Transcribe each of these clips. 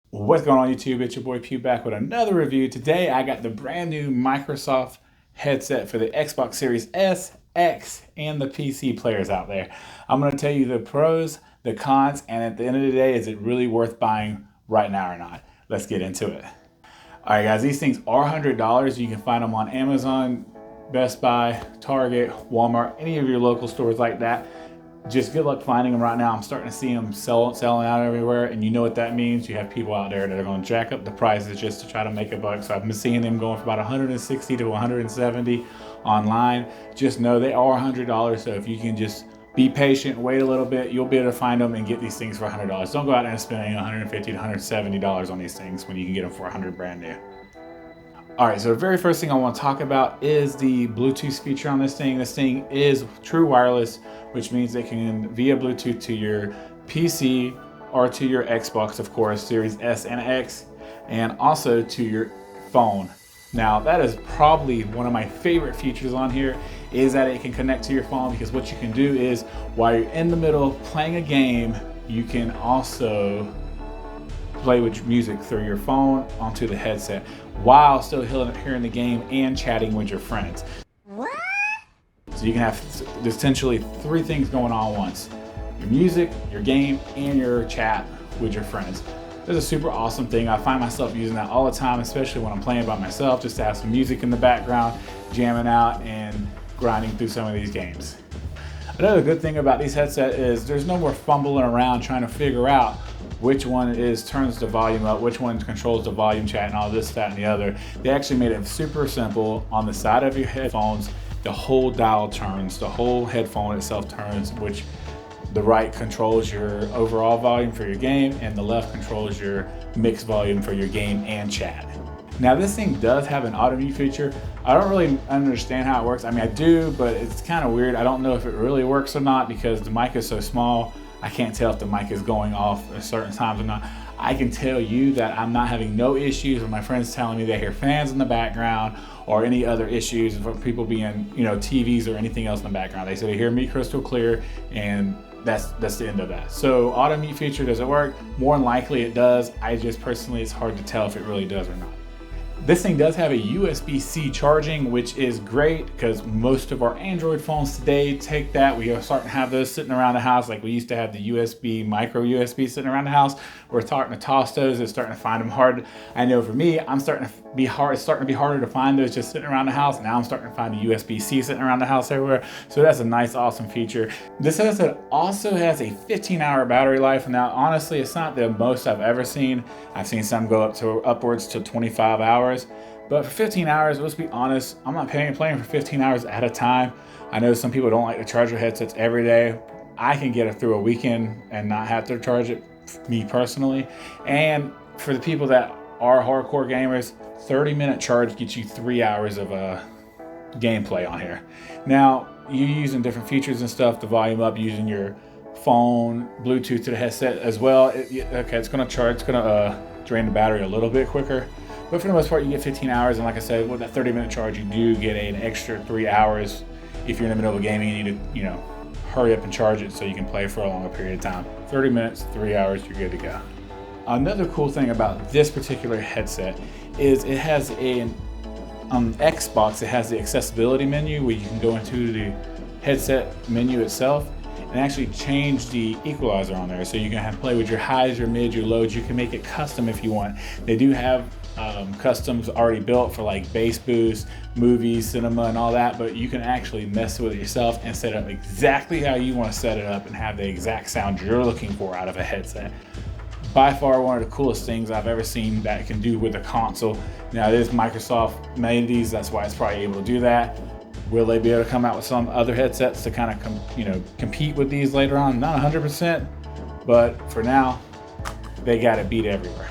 What's going on YouTube? It's your boy Pew back with another review. Today I got the brand new Microsoft headset for the Xbox Series S, X, and the PC players out there. I'm going to tell you the pros, the cons, and at the end of the day, is it really worth buying right now or not? Let's get into it. Alright guys, these things are $100. You can find them on Amazon, Best Buy, Target, Walmart, any of your local stores like that. Just good luck finding them right now. I'm starting to see them selling out everywhere, and you know what that means. You have people out there that are going to jack up the prices just to try to make a buck. So I've been seeing them going for about 160 to 170 online. Just know they are $100. So if you can just be patient, wait a little bit, you'll be able to find them and get these things for $100. Don't go out there and spend $150 to $170 on these things when you can get them for $100 brand new. All right, so the very first thing I want to talk about is the Bluetooth feature on this thing. This thing is true wireless, which means they can via Bluetooth to your PC or to your Xbox, of course, Series S and X, and also to your phone. Now, that is probably one of my favorite features on here, is that it can connect to your phone, because what you can do is while you're in the middle of playing a game, you can also play with music through your phone onto the headset while still hearing the game and chatting with your friends. What? So you can have essentially three things going on at once: your music, your game, and your chat with your friends. That's a super awesome thing. I find myself using that all the time, especially when I'm playing by myself, just to have some music in the background, jamming out and grinding through some of these games. Another good thing about these headsets is there's no more fumbling around trying to figure out which one turns the volume up, which one controls the volume chat, and all this, that, and the other. They actually made it super simple. On the side of your headphones, the whole dial turns, the whole headphone itself turns, which the right controls your overall volume for your game, and the left controls your mixed volume for your game and chat. Now, this thing does have an auto mute feature. I don't really understand how it works. I mean, I do, but it's kind of weird. I don't know if it really works or not, because the mic is so small. I can't tell if the mic is going off at certain times or not. I can tell you that I'm not having no issues with my friends telling me they hear fans in the background or any other issues from people being, TVs or anything else in the background. They say they hear me crystal clear, and that's the end of that. So auto mute feature, does it work? More than likely it does. I just personally, it's hard to tell if it really does or not. This thing does have a USB-C charging, which is great because most of our Android phones today take that. We are starting to have those sitting around the house, like we used to have the USB, micro USB sitting around the house. We're starting to toss those and starting to find them hard. I know for me, it's starting to be harder to find those just sitting around the house. Now I'm starting to find the USB-C sitting around the house everywhere. So that's a nice, awesome feature. This headset also has a 15-hour battery life. Now, honestly, it's not the most I've ever seen. I've seen some go upwards to 25 hours. But for 15 hours, let's be honest, I'm not playing for 15 hours at a time. I know some people don't like to charge their headsets every day. I can get it through a weekend and not have to charge it, me personally. And for the people that are hardcore gamers, 30-minute charge gets you 3 hours of gameplay on here. Now, you're using different features and stuff, the volume up, using your phone, Bluetooth to the headset as well. It's gonna drain the battery a little bit quicker. But for the most part, you get 15 hours, and like I said, with that 30-minute charge, you do get an extra 3 hours if you're in the middle of a game and you need to, hurry up and charge it so you can play for a longer period of time. 30 minutes, 3 hours, you're good to go. Another cool thing about this particular headset is it has on Xbox, it has the accessibility menu where you can go into the headset menu itself and actually change the equalizer on there. So you can play with your highs, your mids, your lows. You can make it custom if you want. They do have customs already built for like bass boost, movies, cinema, and all that, but you can actually mess with it yourself and set it up exactly how you want to set it up and have the exact sound you're looking for out of a headset. By far one of the coolest things I've ever seen that it can do with a console. Now, it is Microsoft made these, that's why it's probably able to do that. Will they be able to come out with some other headsets to kind of compete with these later on? Not 100%, but for now, they got it beat everywhere.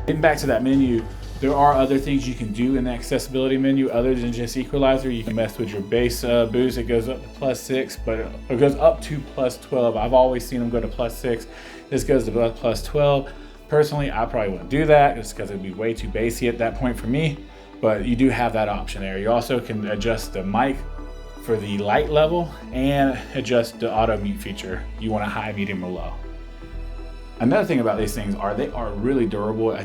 Getting back to that menu, there are other things you can do in the accessibility menu other than just equalizer. You can mess with your bass boost. It goes up to +6, but it goes up to +12. I've always seen them go to +6. This goes to +12. Personally, I probably wouldn't do that just because it'd be way too bassy at that point for me. But you do have that option there. You also can adjust the mic for the light level and adjust the auto mute feature. You want a high, medium, or low. Another thing about these things are they are really durable.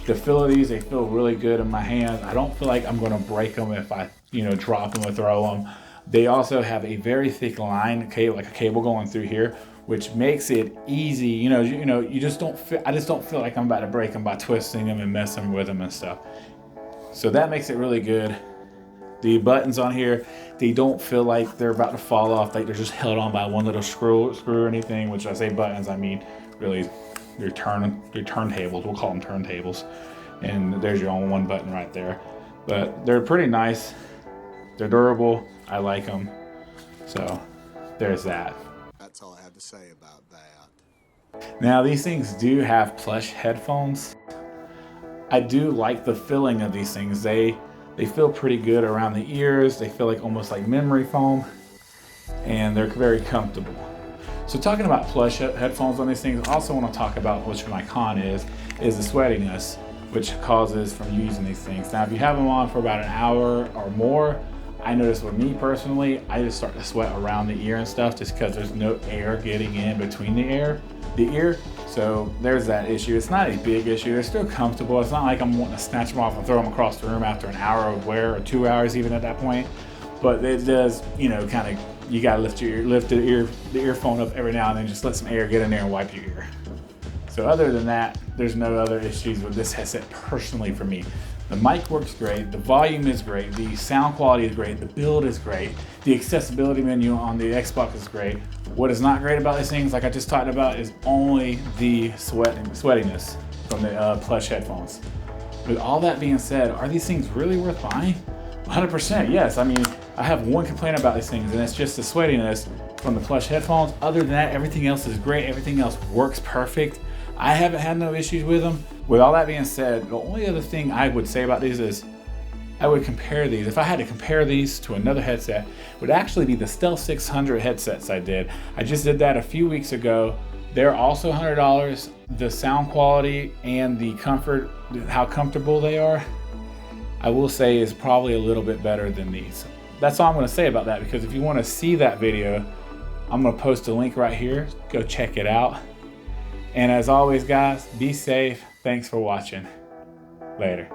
The feel of these, they feel really good in my hands. I don't feel like I'm gonna break them if I drop them or throw them. They also have a very thick line, like a cable going through here, which makes it easy. You just don't feel, I just don't feel like I'm about to break them by twisting them and messing with them and stuff. So that makes it really good. The buttons on here, they don't feel like they're about to fall off, like they're just held on by one little screw or anything, which I say buttons, I mean really they're turntables. We'll call them turntables. And there's your own one button right there. But they're pretty nice. They're durable. I like them. So there's that. That's all I have to say about that. Now these things do have plush headphones. I do like the feeling of these things. They feel pretty good around the ears. They feel like almost like memory foam, and they're very comfortable. So talking about plush headphones on these things, I also want to talk about which my con is the sweatiness, which causes from using these things. Now, if you have them on for about an hour or more, I notice with me personally, I just start to sweat around the ear and stuff just because there's no air getting in between the ear. So there's that issue. It's not a big issue. They're still comfortable. It's not like I'm wanting to snatch them off and throw them across the room after an hour of wear or 2 hours even at that point. But it does, kind of, you gotta lift the earphone up every now and then, just let some air get in there and wipe your ear. So other than that, there's no other issues with this headset personally for me. The mic works great, the volume is great, the sound quality is great, the build is great, the accessibility menu on the Xbox is great. What is not great about these things, like I just talked about, is only the sweatiness from the plush headphones. With all that being said, are these things really worth buying? 100% yes. I mean, I have one complaint about these things, and it's just the sweatiness from the plush headphones. Other than that, everything else is great. Everything else works perfect. I haven't had no issues with them. With all that being said, the only other thing I would say about these is I would compare these. If I had to compare these to another headset, it would actually be the Stealth 600 headsets I did. I just did that a few weeks ago. They're also $100. The sound quality and the comfort, how comfortable they are, I will say is probably a little bit better than these. That's all I'm gonna say about that, because if you wanna see that video, I'm gonna post a link right here. Go check it out. And as always, guys, be safe. Thanks for watching. Later.